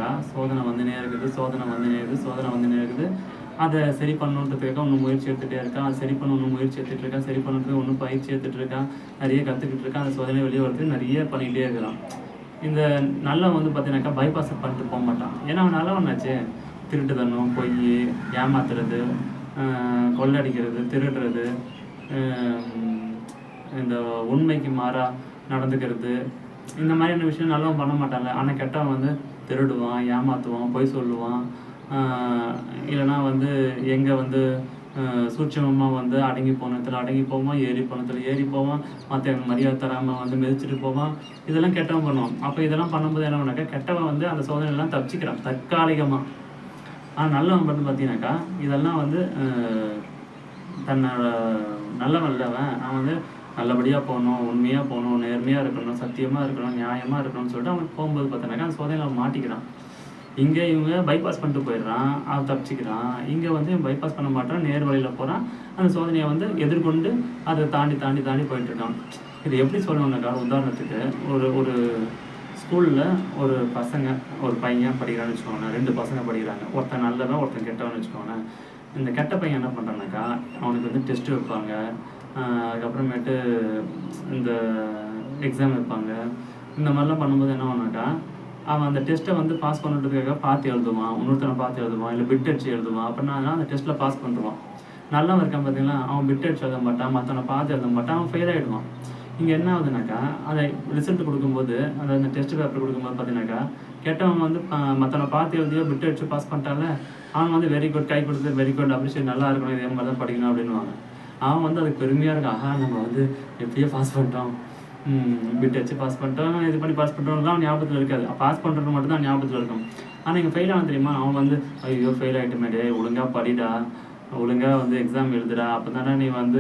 பார்த்தீங்கன்னாக்கா, சோதனை வந்துன்னே இருக்குது, சோதனை வந்துன்னே இருக்குது, சோதனை வந்துன்னே இருக்குது. அத சரி பண்ணணுன்றதுக்காக இன்னும் முயற்சி எடுத்துகிட்டே இருக்கான். அது சரி பண்ண இன்னும் முயற்சி எடுத்துகிட்டு இருக்கான். சரி பண்ணுறதுக்கு இன்னும் பயிற்சி எடுத்துகிட்டு இருக்கான். நிறைய கற்றுக்கிட்டு இருக்கான். அந்த சோதனை வெளியே வரதுக்கு நிறைய பண்ணிகிட்டே இருக்கிறான். இந்த நல்லவன் வந்து பார்த்தீங்கன்னாக்கா, பைபாஸ் பண்ணிட்டு போக மாட்டான். ஏன்னா அவன் நல்லவனாச்சே. திருட்டுத்தனம், பொய், ஏமாத்துறது, கொள்ளடிக்கிறது, திருடுறது, இந்த உண்மைக்கு மாறா நடந்துக்கிறது, இந்த மாதிரியான விஷயம் நல்லவன் பண்ண மாட்டான்ல. ஆனால் கெட்டவன் வந்து திருடுவான், ஏமாற்றுவான், பொய் சொல்லுவான், இல்லைனா வந்து எங்கே வந்து சூட்சமமாக வந்து அடங்கி போனத்தில் அடங்கி போவான், ஏறி போனத்தில் ஏறி போவான், மற்றவங்க மரியாதை தராமல் வந்து மிதிச்சுட்டு போவான். இதெல்லாம் கெட்டவன் பண்ணுவான். அப்போ இதெல்லாம் பண்ணும்போது என்ன பண்ணாக்கா, கெட்டவன் வந்து அந்த சோதனையெல்லாம் தப்பிச்சிக்கிறான் தற்காலிகமாக. ஆனால் நல்லவன் வந்து பார்த்தீங்கன்னாக்கா, இதெல்லாம் வந்து தன்னோட நல்லவன் அவன் வந்து நல்லபடியாக போகணும், உண்மையாக போகணும், நேர்மையாக இருக்கணும், சத்தியமாக இருக்கணும், நியாயமாக இருக்கணும்னு சொல்லிட்டு அவன் போகும்போது பார்த்தீங்கன்னாக்கா அந்த சோதனையில் அவன் மாட்டிக்கிறான். இங்கே இவங்க பைபாஸ் பண்ணிட்டு போயிடுறான், அவன் தப்பிச்சிக்கிறான். இங்கே வந்து பைபாஸ் பண்ண மாட்டான், நேர் வழியில் போகிறான். அந்த சோதனையை வந்து எதிர்கொண்டு அதை தாண்டி தாண்டி தாண்டி போயிட்டுருக்கான். இது எப்படி சொல்லணுன்னாக்கா, உதாரணத்துக்கு ஒரு ஸ்கூலில் ஒரு பையன் படிக்கிறான்னு வச்சுக்கோங்களேன். 2 பசங்க படிக்கிறாங்க. ஒருத்தன் நல்லவன், ஒருத்தன் கெட்டவன் வச்சுக்கோங்களேன். இந்த கெட்ட பையன் என்ன பண்ணுறான்னாக்கா, அவனுக்கு வந்து டெஸ்ட்டு வைப்பாங்க, அதுக்கப்புறமேட்டு இந்த எக்ஸாம் வைப்பாங்க. இந்த மாதிரிலாம் பண்ணும்போது என்ன ஆகுனாக்கா, அவன் அந்த டெஸ்ட்டை வந்து பாஸ் பண்ணுறதுக்காக பார்த்து எழுதுவான், இன்னொருத்தனை பார்த்து எழுதுவான், இல்லை பிட் அடிச்சு எழுதுவான். அப்படின்னா அந்த டெஸ்ட்டில் பாஸ் பண்ணுவான். நல்லவன் இருக்கான் பார்த்தீங்களா, அவன் பிட் அடிச்சு எழுத மாட்டான், மற்றவனை பார்த்து எழுத மாட்டான், அவன் ஃபெயில் ஆகிடுவான். இங்கே என்ன ஆகுதுனாக்கா, அதை ரிசல்ட் கொடுக்கும்போது, அந்த டெஸ்ட் பேப்பர் கொடுக்கும்போது பார்த்தீங்கன்னாக்கா, கெட்டவன் வந்து மற்றவனை பார்த்து எழுதியோ பிட் அடிச்சு பாஸ் பண்ணிட்டால, அவன் வந்து வெரி குட், கை கொடுத்து வெரி குட், அப்ரிஷியேட், நல்லா இருக்கணும், இதே மாதிரி தான் படிக்கணும் அப்படின்வாங்க. அவன் வந்து அதுக்கு பெருமையாக இருக்கான். நம்ம வந்து எப்படியோ பாஸ் பண்ணிட்டோம், பிட் அடிச்சு பாஸ் பண்ணிட்டோம், இது பண்ணி பாஸ் பண்ணிட்டோம்லாம் அவன் ஞாபகத்தில் இருக்காது. பாஸ் பண்ணுறது மட்டும் தான் ஞாபகத்தில் இருக்கும். ஆனால் இங்கே ஃபெயில் ஆகும் தெரியுமா, அவன் வந்து ஐயோ ஃபெயில் ஆகிட்டுமே, டே ஒழுங்காக படிடா, ஒழுங்காக வந்து எக்ஸாம் எழுதுடா, அப்போ தானே நீ வந்து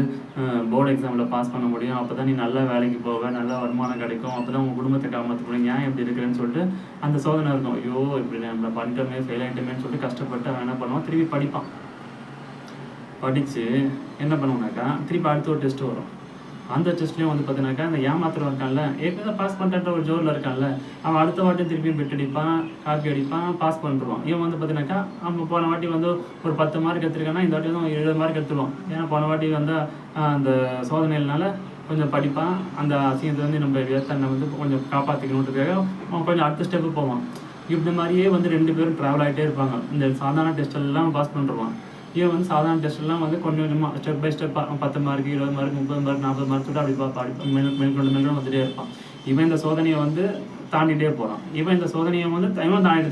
போர்டு எக்ஸாமில் பாஸ் பண்ண முடியும், அப்போ தான் நீ நல்ல வேலைக்கு போவ, நல்ல வருமானம் கிடைக்கும், அப்போ தான் உங்கள் குடும்பத்தை காப்பாற்ற முடியும், ஏன் இப்படி இருக்கிறேன்னு சொல்லிட்டு அந்த சோதனை இருக்கும். ஐயோ இப்படி நம்மளை பண்ணிட்டோமே, ஃபெயில் ஆகிட்டோமேன்னு சொல்லிட்டு கஷ்டப்பட்டு அவன் என்ன பண்ணுவான், திருப்பி படிப்பான். படித்து என்ன பண்ணுவோம்னாக்கா, திருப்பி அடுத்த ஒரு டெஸ்ட்டு வரும். அந்த டெஸ்ட்லேயும் வந்து பார்த்தீங்கன்னாக்கா, அந்த ஏமாத்திரம் இருக்கான்ல, ஏற்கனவே பாஸ் பண்ணுற ஒரு ஜோரில் இருக்கான்ல, அவன் அடுத்த வாட்டி திருப்பியும் பிட் அடிப்பான், காப்பி அடிப்பான், பாஸ் பண்ணிடுவான். இவன் வந்து பார்த்தீங்கன்னாக்கா, அவன் போன வாட்டி வந்து ஒரு 10 மார்க் எடுத்துருக்கான்னா, இந்த வாட்டி வந்து 70 மார்க் எடுத்துருவான். ஏன்னா போன வாட்டி வந்து அந்த சோதனையினால கொஞ்சம் படிப்பான், அந்த அசிங்கத்தை வந்து நம்ம தன்னை வந்து கொஞ்சம் காப்பாற்றிக்கணுன்றதுக்காக அவன் கொஞ்சம் அடுத்த ஸ்டெப்பு போவான். இப்படி மாதிரியே வந்து 2 பேரும் ட்ராவல் ஆகிட்டே இருப்பாங்க. இந்த சாதாரண டெஸ்ட்டெல்லாம் பாஸ் பண்ணிடுவான். இவன் வந்து சாதாரண டெஸ்ட்லாம் வந்து கொஞ்சம் கொஞ்சமாக step by step 10 mark, 20 mark, 30 mark, 40 mark சொல்லிட்டு அப்படி மேற்கொண்டு வந்துட்டே இருப்பான். இவன் இந்த சோதனையை வந்து தாண்டிகிட்டே போகிறான். இவன் இந்த சோதனையை வந்து இவன் தாண்டி